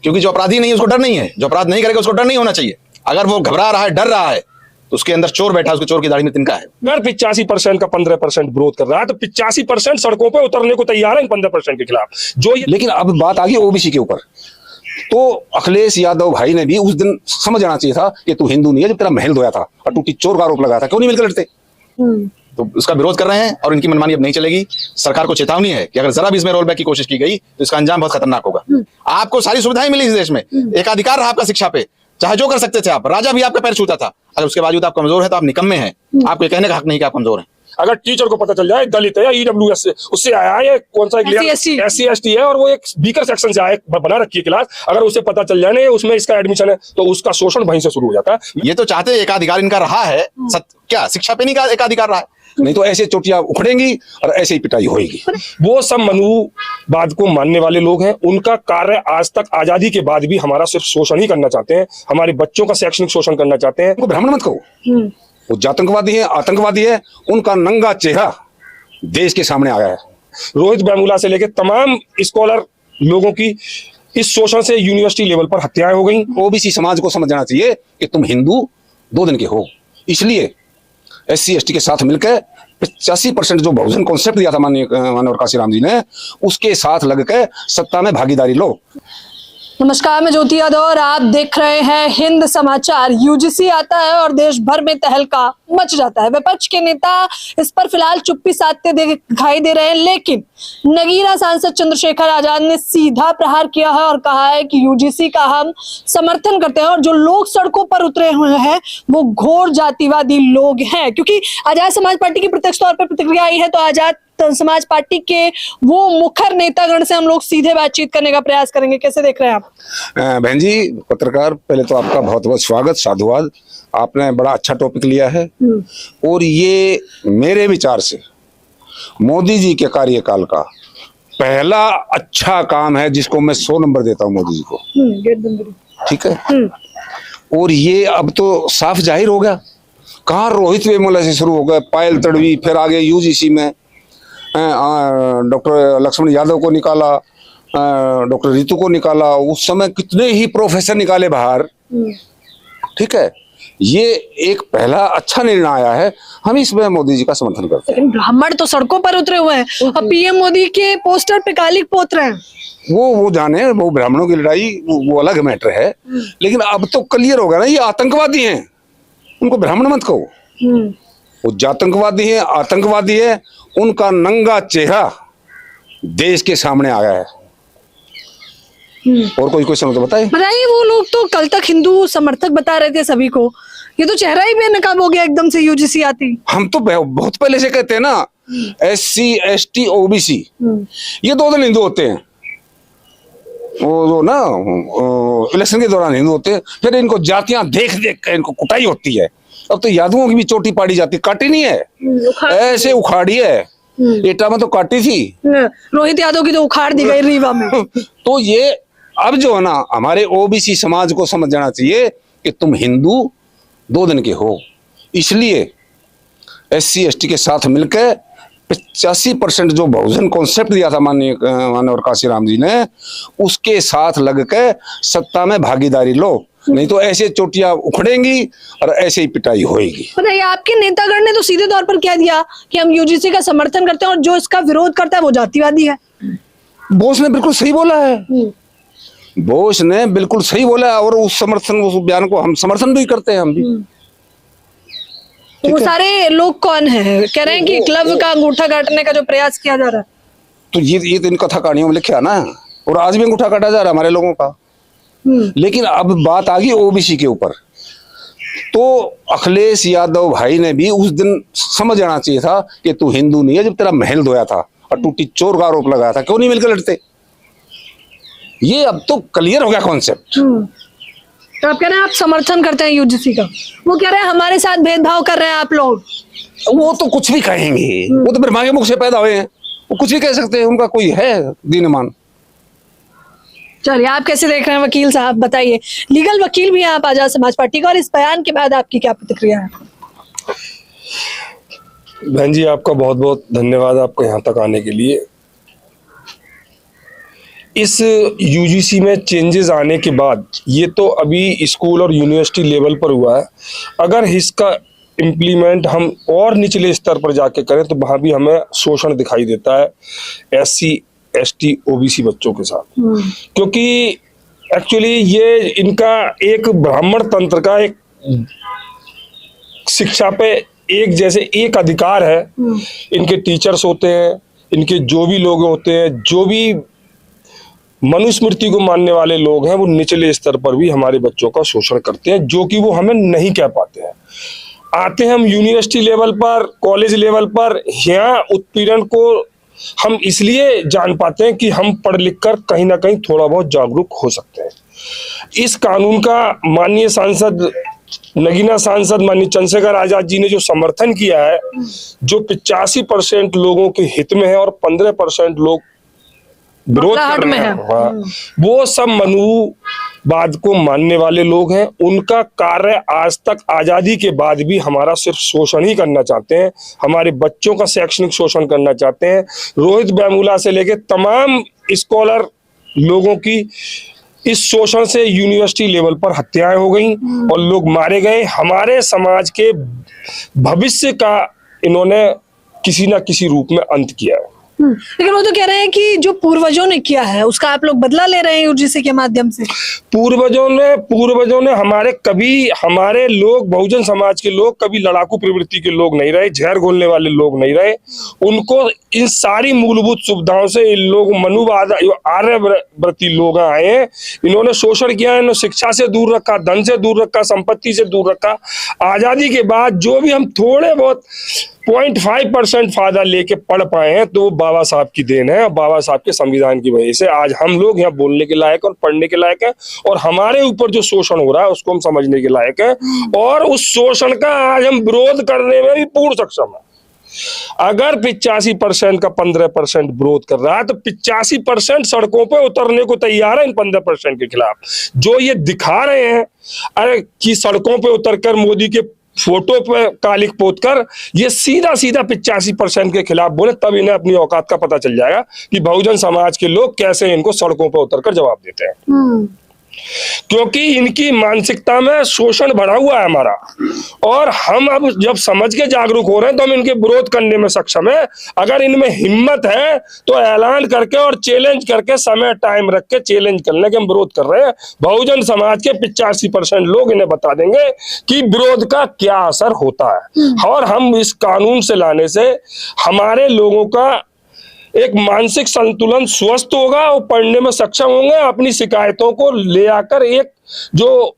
क्योंकि जो अपराधी नहीं है उसको डर नहीं है, जो अपराध नहीं करेगा उसको डर नहीं होना चाहिए। अगर वो घबरा रहा है, डर रहा है, तो उसके अंदर चोर बैठा है, उसके चोर की दाढ़ी में तिनका है। अगर 85% का 15% विरोध कर रहा है तो 85% सड़कों पे उतरने को तैयार है इन 15% के खिलाफ। लेकिन अब बात आ गई ओबीसी के ऊपर, तो अखिलेश यादव भाई ने भी उस दिन समझ जाना चाहिए था कि तू हिंदू नहीं है, जब तेरा महल धोया था और तू चोर का आरोप लगाया था, क्यों नहीं मिलकर लड़ते। तो उसका विरोध कर रहे हैं और इनकी मनमानी अब नहीं चलेगी। सरकार को चेतावनी है कि अगर जरा भी इसमें रोल बैक की कोशिश की गई तो इसका अंजाम बहुत खतरनाक होगा। आपको सारी सुविधाएं मिली इस देश में, एकाधिकार रहा आपका शिक्षा पे, चाहे जो कर सकते थे आप, राजा भी आपका पैर छूता था। अगर उसके बावजूद आप कमजोर है तो आप निकम्मे हैं। आपको ये कहने का हक नहीं कि आप कमजोर हैं। अगर टीचर को पता चल जाए दलित है या ईडब्ल्यूएस से उससे आया है, कौन सा SC/ST है और वो एक वीकर सेक्शन से आया, बना रखी है क्लास, अगर उसे पता चल जाए ना उसमें इसका एडमिशन है तो उसका शोषण वहीं से शुरू हो जाता है। ये तो चाहते हैं एकाधिकार इनका रहा है, क्या शिक्षा पे नहीं एकाधिकार रहा है? नहीं तो ऐसे चोटियां उखड़ेंगी और ऐसे ही पिटाई होगी। वो सब मनुवाद को मानने वाले लोग हैं, उनका कार्य आज तक आजादी के बाद भी हमारा सिर्फ शोषण ही करना चाहते हैं, हमारे बच्चों का शैक्षणिक शोषण करना चाहते हैं। उनको ब्राह्मण मत कहो, वो जातंकवादी है, आतंकवादी है, उनका नंगा चेहरा देश के सामने आया है। रोहित वेमुला से लेकर तमाम स्कॉलर लोगों की इस शोषण से यूनिवर्सिटी लेवल पर हत्याएं हो गई। ओबीसी समाज को समझ जाना चाहिए कि तुम हिंदू 2 दिन के हो, इसलिए SC/ST के साथ मिलकर 85% जो बहुजन कॉन्सेप्ट दिया था माननीय काशीराम जी ने, उसके साथ लगकर सत्ता में भागीदारी लो। नमस्कार, मैं ज्योति यादव और आप देख रहे हैं हिंद समाचार। यूजीसी आता है और देश भर में तहलका मच जाता है। विपक्ष के नेता इस पर फिलहाल चुप्पी साधते दिखाई दे रहे हैं, लेकिन नगीना सांसद चंद्रशेखर आजाद ने सीधा प्रहार किया है और कहा है कि यूजीसी का हम समर्थन करते हैं और जो लोग सड़कों पर उतरे हुए हैं वो घोर जातिवादी लोग हैं। क्योंकि आजाद समाज पार्टी की प्रत्यक्ष तौर पर प्रतिक्रिया आई है, तो आजाद समाज पार्टी के वो मुखर नेतागण से हम लोग सीधे बातचीत करने का प्रयास करेंगे। कैसे देख रहे हैं आप? बहन जी, पत्रकार, पहले तो आपका बहुत बहुत स्वागत, साधुवाद। आपने बड़ा अच्छा टॉपिक लिया है और ये मेरे विचार से मोदी जी के कार्यकाल का पहला अच्छा काम है जिसको मैं 100 नंबर देता हूँ मोदी जी को। ठीक है। और ये अब तो साफ जाहिर हो गया, कहाँ रोहित वेमुला से शुरू हो गया, पायल तड़वी, फिर आगे यूजीसी में डॉक्टर लक्ष्मण यादव को निकाला, डॉक्टर रितु को निकाला, उस समय कितने ही प्रोफेसर निकाले बाहर। ठीक है, ये एक पहला अच्छा निर्णय आया है, हम इसमें मोदी जी का समर्थन करते हैं। ब्राह्मण तो सड़कों पर उतरे हुए हैं और पीएम मोदी के पोस्टर पे कालिक पोत रहे हैं। वो जाने, वो ब्राह्मणों की लड़ाई वो अलग मैटर है, लेकिन अब तो क्लियर हो गया ना, ये आतंकवादी हैं, उनको ब्राह्मण मत कहो। वो जातंकवादी है, आतंकवादी है, उनका नंगा चेहरा देश के सामने आया है। और कोई क्वेश्चन हो तो बताइए। वो लोग तो कल तक हिंदू समर्थक बता रहे थे सभी को, ये तो चेहरा ही बेनकाब हो गया एकदम से यूजीसी आती। हम तो बहुत पहले से कहते हैं ना, SC/ST OBC ये 2 दिन हिंदू होते हैं, वो ना इलेक्शन के दौरान हिंदू होते हैं, फिर इनको जातियां देख देख कर इनको कुटाई होती है। अब तो यादवों की भी चोटी पाड़ी जाती, काटी नहीं है, ऐसे उखाड़ी है। एटा में तो काटी थी, रोहित यादव की तो उखाड़ दी गई रीवा में। तो ये अब जो है ना, हमारे ओबीसी समाज को समझ जाना चाहिए कि तुम हिंदू 2 दिन के हो, इसलिए SC/ST के साथ मिलकर 85% जो बहुजन कॉन्सेप्ट दिया था माननीय काशीराम जी ने, उसके साथ लगकर सत्ता में भागीदारी लो, नहीं तो ऐसे चोटियां उखड़ेंगी और ऐसे ही पिटाई होगी। बताइए, आपके नेतागण ने तो सीधे तौर पर कह दिया कि हम यूजीसी का समर्थन करते हैं और जो इसका विरोध करता है वो जातिवादी है। बोस ने बिल्कुल सही बोला है, बोस ने बिल्कुल सही बोला है, और उस बयान को हम समर्थन भी करते हैं, हम भी। वो सारे लोग कौन है? कह रहे हैं कि क्लब का अंगूठा काटने का जो प्रयास किया जा रहा है, तो ये तो इन कथा कहानियों में लिखा ना, और आज भी अंगूठा काटा जा रहा है हमारे लोगों का। लेकिन अब बात आ गई ओबीसी के ऊपर, तो अखिलेश यादव भाई ने भी उस दिन समझ जाना चाहिए था कि तू हिंदू नहीं है, जब तेरा महल धोया था और तू चोर का आरोप लगाया था, क्यों नहीं मिलकर लड़ते। ये अब तो क्लियर हो गया कॉन्सेप्ट। तो आप कह रहे हैं आप समर्थन करते हैं यूजीसी का, वो कह रहे हैं हमारे साथ भेदभाव कर रहे हैं आप लोग। वो तो कुछ भी कहेंगे, वो तो ब्रह्मा के मुख से पैदा हुए हैं, वो कुछ भी कह सकते हैं, उनका कोई है दीनमान। चलिए, आप कैसे देख रहे हैं वकील साहब, बताइए, लीगल वकील भी हैं आप आजाद समाज पार्टी का, और इस बयान के बाद आपकी क्या प्रतिक्रिया है? बहन जी, आपका बहुत बहुत धन्यवाद आपको यहाँ तक आने के लिए। इस यूजीसी में चेंजेस आने के बाद, ये तो अभी स्कूल और यूनिवर्सिटी लेवल पर हुआ है, अगर इसका इम्प्लीमेंट हम और निचले स्तर पर जाके करें तो वहां भी हमें शोषण दिखाई देता है SC ST OBC बच्चों के साथ। क्योंकि एक्चुअली ये इनका एक ब्राह्मण तंत्र का एक शिक्षा पे एक जैसे एक अधिकार है। इनके टीचर्स होते हैं, इनके जो भी लोग होते हैं, जो भी मनुस्मृति को मानने वाले लोग हैं, वो निचले स्तर पर भी हमारे बच्चों का शोषण करते हैं, जो कि वो हमें नहीं कह पाते हैं। आते हैं हम यूनिवर्सिटी लेवल पर, कॉलेज लेवल पर, यहाँ उत्पीड़न को हम इसलिए जान पाते हैं कि हम पढ़ लिख कर कहीं ना कहीं थोड़ा बहुत जागरूक हो सकते हैं। इस कानून का माननीय सांसद, नगीना सांसद माननीय चंद्रशेखर आजाद जी ने जो समर्थन किया है, जो 85% लोगों के हित में है और 15% लोग विरोध कर रहे हैं, वो सब मनुवाद को मानने वाले लोग हैं। उनका कार्य आज तक आजादी के बाद भी हमारा सिर्फ शोषण ही करना चाहते हैं, हमारे बच्चों का शैक्षणिक शोषण करना चाहते हैं। रोहित वेमुला से लेके तमाम स्कॉलर लोगों की इस शोषण से यूनिवर्सिटी लेवल पर हत्याएं हो गई और लोग मारे गए। हमारे समाज के भविष्य का इन्होंने किसी ना किसी रूप में अंत किया है। लेकिन वो तो कह रहे हैं कि जो पूर्वजों ने किया है उसका आप लोग बदला ले रहे हैं यूजीसी के माध्यम से। पूर्वजों ने हमारे लोग, बहुजन समाज के लोग कभी लड़ाकू प्रवृत्ति के लोग नहीं रहे, जहर घोलने वाले लोग नहीं रहे। उनको इन सारी मूलभूत सुविधाओं से इन लोग मनुवाद आर्यव्रती लोग आए हैं। इन्होंने शोषण किया है, इन्होंने शिक्षा से दूर रखा, धन से दूर रखा, संपत्ति से दूर रखा। आजादी के बाद जो भी हम थोड़े बहुत 0.5% फायदा लेके पढ़ पाए हैं तो बाबा साहब की देन है, बाबा साहब के संविधान की वजह से आज हम लोग यहाँ बोलने के लायक और पढ़ने के लायक हैं, और हमारे ऊपर जो शोषण हो रहा है उसको हम समझने के लायक हैं, और उस शोषण का आज हम विरोध करने में भी पूर्ण सक्षम है। अगर 85% का 15% विरोध कर रहा है तो 85% सड़कों पे उतरने को तैयार है इन 15% के खिलाफ। जो ये दिखा रहे हैं अरे कि सड़कों पे उतरकर मोदी के फोटो पे कालिक पोत कर ये सीधा 85% के खिलाफ बोले, तब इन्हें अपनी औकात का पता चल जाएगा कि बहुजन समाज के लोग कैसे इनको सड़कों पे उतरकर जवाब देते हैं। क्योंकि इनकी मानसिकता में शोषण बढ़ा हुआ है हमारा, और हम अब जब समझ के जागरूक हो रहे हैं तो हम इनके विरोध करने में सक्षम है। अगर इनमें हिम्मत है तो ऐलान करके और चैलेंज करके, समय टाइम रख के चैलेंज करने के हम विरोध कर रहे हैं। बहुजन समाज के 85% लोग इन्हें बता देंगे कि विरोध का क्या असर होता है, और हम इस कानून से लाने से हमारे लोगों का एक मानसिक संतुलन स्वस्थ होगा और पढ़ने में सक्षम होंगे। अपनी शिकायतों को ले आकर एक जो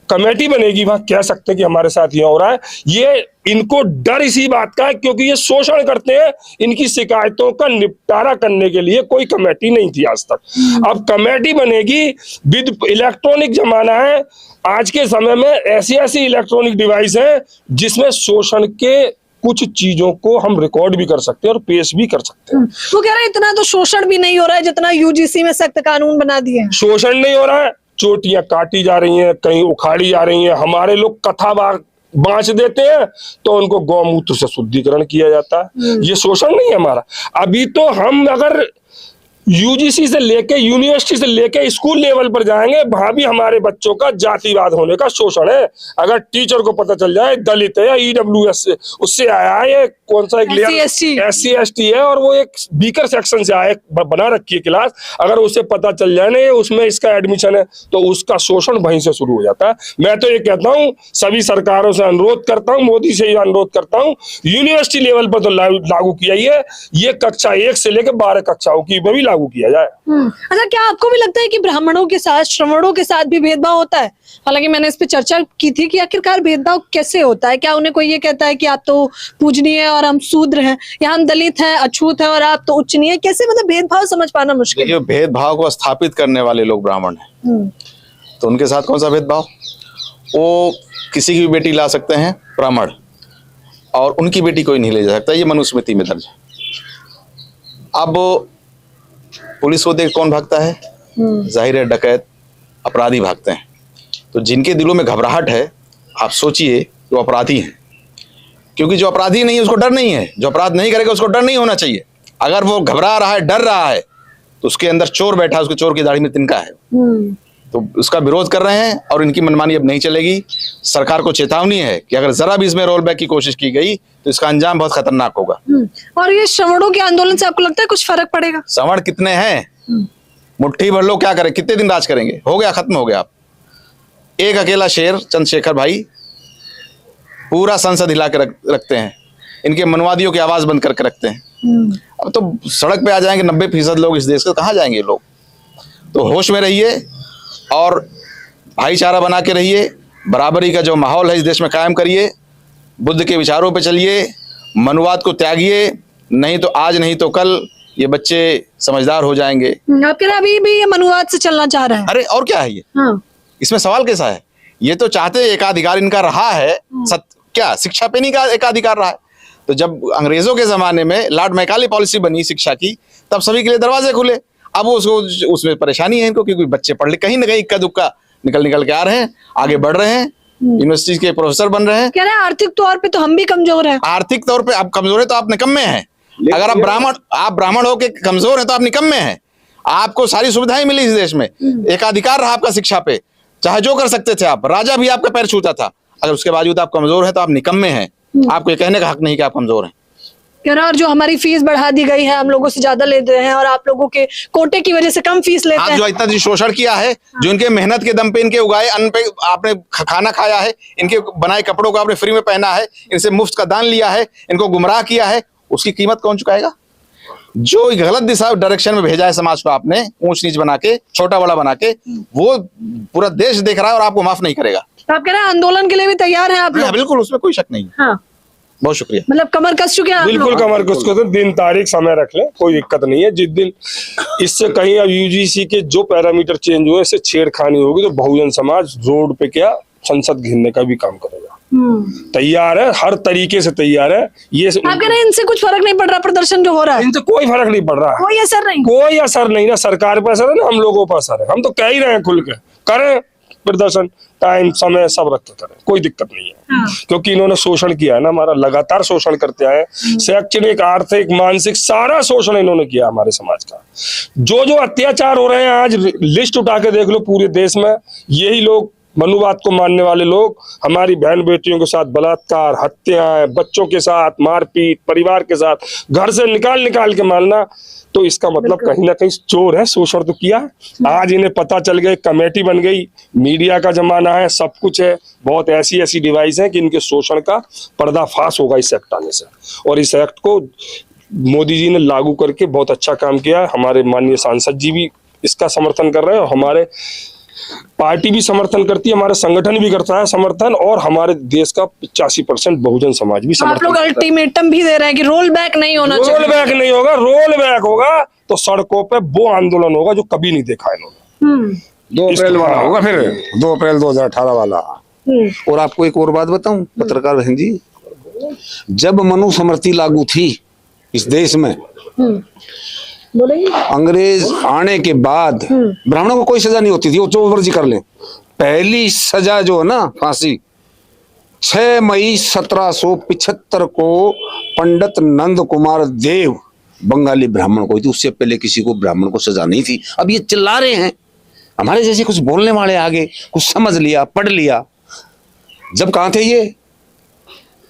कमेटी बनेगी, वहां कह सकते हैं कि हमारे साथ ये हो रहा है। ये इनको डर इसी बात का है क्योंकि ये शोषण करते हैं। इनकी शिकायतों का निपटारा करने के लिए कोई कमेटी नहीं थी आज तक। अब कमेटी बनेगी। विद इलेक्ट्रॉनिक जमाना है, आज के समय में ऐसी इलेक्ट्रॉनिक डिवाइस है जिसमें शोषण के कुछ चीजों को हम रिकॉर्ड भी कर सकते हैं और पेश भी कर सकते हैं। वो कह रहे हैं इतना तो शोषण भी नहीं हो रहा है जितना यूजीसी में सख्त कानून बना दिए हैं। शोषण नहीं हो रहा है, चोटियां काटी जा रही हैं, कहीं उखाड़ी जा रही हैं। हमारे लोग कथा बांच देते हैं तो उनको गौमूत्र से शुद्धिकरण किया जाता है। ये शोषण नहीं है हमारा। अभी तो हम अगर यूजीसी से लेके, यूनिवर्सिटी से लेके स्कूल लेवल पर जाएंगे, वहां भी हमारे बच्चों का जातिवाद होने का शोषण है। अगर टीचर को पता चल जाए दलित है या EWS उससे आया है, ये कौन सा SC ST है और वो एक वीकर सेक्शन से आया, बना रखी है क्लास, अगर उसे पता चल जाए ना उसमें इसका एडमिशन है तो उसका शोषण वहीं से शुरू हो जाता है। मैं तो ये कहता हूँ, सभी सरकारों से अनुरोध करता हूँ, मोदी से ही अनुरोध करता हूँ, यूनिवर्सिटी लेवल पर तो लागू किया ही है, ये कक्षा 1 से लेकर 12 कक्षाओं की भी लागू किया जाए। अच्छा, क्या आपको भी लगता है कि ब्राह्मणों के साथ, श्रवणों के साथ भी भेदभाव होता है? हालांकि मैंने इस पे चर्चा की थी कि आखिरकार भेदभाव कैसे होता है। क्या उन्हें कोई ये कहता है कि आप तो पूजनीय है और हम शूद्र हैं, या हम दलित हैं, अछूत हैं और आप तो उच्चनीय? कैसे, मतलब भेदभाव समझ पाना मुश्किल है। भेदभाव को स्थापित करने वाले लोग ब्राह्मण हैं, तो उनके साथ कौन सा भेदभाव? वो किसी की भी बेटी ला सकते हैं ब्राह्मण, और उनकी बेटी कोई नहीं ले जा सकता। ये मनुस्मृति में दर्ज है। अब पुलिस को देख कौन भागता है? जाहिर है डकैत, अपराधी भागते हैं। तो जिनके दिलों में घबराहट है, आप सोचिए वो अपराधी हैं, क्योंकि जो अपराधी नहीं है उसको डर नहीं है। जो अपराध नहीं करेगा उसको डर नहीं होना चाहिए। अगर वो घबरा रहा है, डर रहा है, तो उसके अंदर चोर बैठा है, उसके चोर की दाढ़ी में तिनका है। तो उसका विरोध कर रहे हैं और इनकी मनमानी अब नहीं चलेगी। सरकार को चेतावनी है कि अगर जरा भी इसमें रोल बैक की कोशिश की गई तो इसका अंजाम बहुत खतरनाक होगा। और ये श्रवणों के आंदोलन से आपको लगता है कुछ फर्क पड़ेगा? श्रवण कितने हैं, मुट्ठी भर लोग क्या करें, कितने दिन राज करेंगे? हो गया, खत्म हो गया। आप एक अकेला शेर चंद्रशेखर भाई पूरा संसद हिला के रखते हैं, इनके मनवादियों की आवाज बंद करके रखते हैं। अब तो सड़क पे आ जाएंगे 90% लोग इस देश के, कहाँ जाएंगे लोग? तो होश में रहिए और भाईचारा बना के रहिए, बराबरी का जो माहौल है इस देश में कायम करिए, बुद्ध के विचारों पे चलिए, मनुवाद को त्यागिए, नहीं तो आज नहीं तो कल ये बच्चे समझदार हो जाएंगे। आप कह रहे हैं अभी भी ये मनुवाद से चलना चाह रहे हैं? अरे और क्या है ये? हाँ। इसमें सवाल कैसा है? ये तो चाहते एकाधिकार इनका रहा है, क्या शिक्षा पे नहीं का एकाधिकार रहा है? तो जब अंग्रेजों के जमाने में लॉर्ड मैकाले पॉलिसी बनी शिक्षा की, तब सभी के लिए दरवाजे खुले। अब उसको उसमें परेशानी है इनको, क्योंकि बच्चे पढ़ ले कहीं ना कहीं इक्का दुक्का निकल के आ रहे हैं, आगे बढ़ रहे हैं, यूनिवर्सिटी के प्रोफेसर बन रहे हैं। कह रहे हैं आर्थिक तौर पे तो हम भी कमजोर हैं। आर्थिक तौर पे आप कमजोर है तो आप निकम्मे हैं। अगर आप ब्राह्मण होके कमजोर हैं तो आप निकम्मे हैं। आपको सारी सुविधाएं मिली इस देश में, एकाधिकार रहा आपका शिक्षा पे, चाहे जो कर सकते थे आप, राजा भी आपका पैर छूता था। अगर उसके बावजूद आप कमजोर हैं तो आप निकम्मे हैं। आपको ये कहने का हक नहीं कि आप कमजोर हैं। कह रहा और जो हमारी फीस बढ़ा दी गई है, हम लोगों से ज्यादा लेते हैं और आप लोगों के कोटे की वजह से कम फीस लेते हैं। जो इतना जो शोषण किया है, जो इनके मेहनत के दम पे इनके उगाए अन्न पे आपने खाना खाया है, इनके बनाए कपड़ों को आपने फ्री में पहना है, इनसे मुफ्त का दान लिया है, इनको गुमराह किया है, उसकी कीमत कौन चुकाएगा? जो गलत दिशा डायरेक्शन में भेजा है समाज को आपने, ऊंच नीच बना के, छोटा बड़ा बना के, वो पूरा देश देख रहा है और आपको माफ नहीं करेगा। तो आप कह रहे हैं आंदोलन के लिए भी तैयार हैं आप लोग? बिल्कुल, उसमें कोई शक नहीं है। हाँ। बहुत शुक्रिया। मतलब कमर कस चुके हैं आप लोग? बिल्कुल कमर कस को, दिन तारीख समय रख ले, कोई दिक्कत नहीं है। जिस दिन इससे कहीं अब यूजीसी के जो पैरामीटर चेंज हुए, इससे छेड़खानी होगी तो बहुजन समाज रोड पे क्या संसद घेरने का भी काम करेगा। तैयार है, हर तरीके से तैयार है। ये आप कह रहे हैं इनसे कुछ फर्क नहीं पड़ रहा, प्रदर्शन जो हो रहा है इनसे कोई फर्क नहीं पड़ रहा, कोई असर नहीं? कोई असर नहीं, ना सरकार पर असर है ना हम लोगों पर असर है। हम तो कह ही रहे हैं खुल के, करें प्रदर्शन, टाइम समय सब रख के करें, कोई दिक्कत नहीं है। क्योंकि इन्होंने शोषण किया है ना, हमारा लगातार शोषण करते आए, शैक्षणिक, आर्थिक, मानसिक सारा शोषण इन्होंने किया हमारे समाज का। जो जो अत्याचार हो रहे हैं, आज लिस्ट उठा के देख लो पूरे देश में, यही लोग, मनुवाद को मानने वाले लोग, हमारी बहन बेटियों के साथ बलात्कार, हत्याएं, बच्चों के साथ मारपीट, परिवार के साथ घर से निकाल के मारना, तो इसका मतलब कहीं ना कहीं चोर है, शोषण तो किया है। आज इन्हें पता चल गया, कमेटी बन गई, मीडिया का जमाना है, सब कुछ है, बहुत ऐसी डिवाइस है कि इनके शोषण का पर्दाफाश होगा इस एक्ट आने से। और इस एक्ट को मोदी जी ने लागू करके बहुत अच्छा काम किया। हमारे माननीय सांसद जी भी इसका समर्थन कर रहे हैं और हमारे पार्टी भी समर्थन करती है, हमारा संगठन भी करता है समर्थन, और हमारे देश का 85% बहुजन समाज भी समर्थन। आप लोग अल्टीमेटम भी दे रहे हैं कि रोल बैक नहीं होना चाहिए। रोल बैक नहीं होगा, रोल बैक होगा तो सड़कों पे वो आंदोलन होगा जो कभी नहीं देखा इन्होंने। 2 अप्रैल वाला होगा, फिर 2 अप्रैल 2018 वाला। और आपको एक और बात बताऊं पत्रकार बहन जी, जब मनुस्मृति लागू थी इस देश में, अंग्रेज आने के बाद ब्राह्मणों को कोई सजा नहीं होती थी, वो जो मर्जी कर ले। पहली सजा जो है ना, फांसी, 6 मई 1775 को पंडित नंद कुमार देव बंगाली ब्राह्मण को थी, उससे पहले किसी को ब्राह्मण को सजा नहीं थी। अब ये चिल्ला रहे हैं, हमारे जैसे कुछ बोलने वाले आगे कुछ समझ लिया, पढ़ लिया। जब कहाँ थे ये?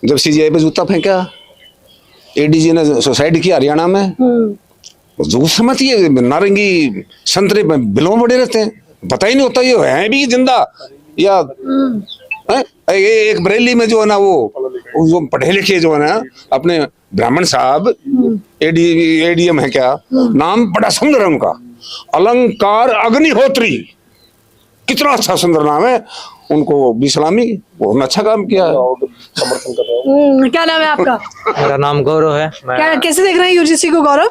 जब सीजीआई पे जूता फेंका, एडीजी ने सुसाइड किया हरियाणा में, जो समय ये नारंगी संतरे बिलों बड़े रहते हैं, पता ही नहीं होता ये है भी जिंदा या है? एक बरेली में जो है ना, वो पढ़े लिखे जो है ना अपने ब्राह्मण साहब, एडीएम है क्या नाम, बड़ा सुंदर है उनका, अलंकार अग्निहोत्री, कितना अच्छा सुंदर नाम है, उनको भी सलामी, उन्होंने अच्छा काम किया है, समर्थन कर रहा हूँ। क्या नाम है आपका? मेरा नाम गौरव है। क्या कैसे देख रहे हैं यूजीसी को गौरव?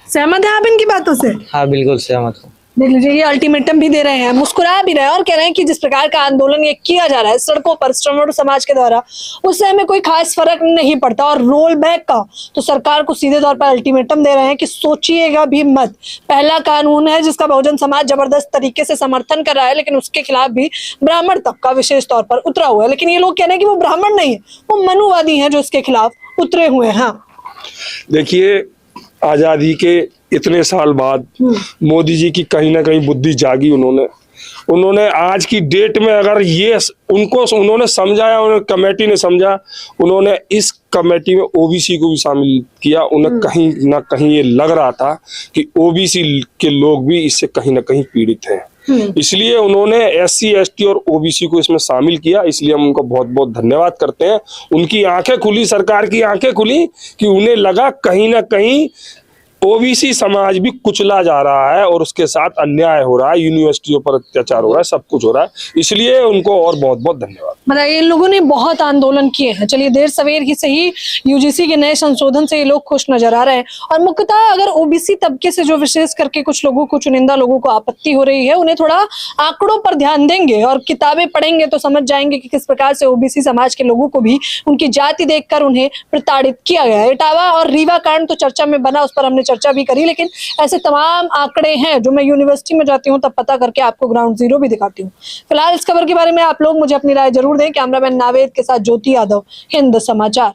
सहमत है आप इनकी बातों से? हाँ बिल्कुल सहमत हूँ। देख लीजिए, ये अल्टीमेटम भी दे रहे हैं, मुस्कुरा भी रहे हैं और कह रहे हैं कि जिस प्रकार का आंदोलन ये किया जा रहा है सड़कों पर श्रमण समाज के द्वारा, उससे हमें कोई खास फर्क नहीं पड़ता। और रोल बैक का तो सरकार को सीधे तौर पर अल्टीमेटम दे रहे हैं कि सोचिएगा भी मत। पहला कानून है जिसका बहुजन समाज जबरदस्त तरीके से समर्थन कर रहा है, लेकिन उसके खिलाफ भी ब्राह्मण तबका विशेष तौर पर उतरा हुआ है। लेकिन ये लोग कह रहे हैं कि वो ब्राह्मण नहीं है, वो मनुवादी है जो इसके खिलाफ उतरे हुए हैं। देखिए, आजादी के इतने साल बाद मोदी जी की कहीं ना कहीं बुद्धि जागी। उन्होंने आज की डेट में अगर ये उन्होंने समझाया, उन्होंने कमेटी ने समझा, उन्होंने इस कमेटी में ओबीसी को भी शामिल किया। उन्हें कहीं ना कहीं ये लग रहा था कि ओबीसी के लोग भी इससे कहीं ना कहीं पीड़ित हैं, इसलिए उन्होंने SC ST और ओबीसी को इसमें शामिल किया। इसलिए हम उनको बहुत बहुत धन्यवाद करते हैं। उनकी आंखें खुली, सरकार की आंखें खुली कि उन्हें लगा कहीं ना कहीं ओबीसी समाज भी कुचला जा रहा है और उसके साथ अन्याय हो रहा है, यूनिवर्सिटियों पर अत्याचार हो रहा है, सब कुछ हो रहा है। इसलिए उनको और बहुत बहुत धन्यवाद। बताइए, इन लोगों ने बहुत आंदोलन किए हैं, चलिए देर सवेर ही सही यूजीसी के नए संशोधन से ये लोग खुश नजर आ रहे हैं। और मुख्यतः अगर ओबीसी तबके से जो विशेष करके कुछ लोगों को, चुनिंदा लोगों को आपत्ति हो रही है, उन्हें थोड़ा आंकड़ों पर ध्यान देंगे और किताबें पढ़ेंगे तो समझ जाएंगे कि किस प्रकार से ओबीसी समाज के लोगों को भी उनकी जाति देखकर उन्हें प्रताड़ित किया गया है। इटावा और रीवा कांड तो चर्चा में बना, उस पर हमने चर्चा भी करी, लेकिन ऐसे तमाम आंकड़े हैं जो मैं यूनिवर्सिटी में जाती हूँ तब पता करके आपको ग्राउंड जीरो भी दिखाती हूँ। फिलहाल इस खबर के बारे में आप लोग मुझे अपनी राय जरूर दें। कैमरामैन नावेद के साथ ज्योति यादव, हिंद समाचार।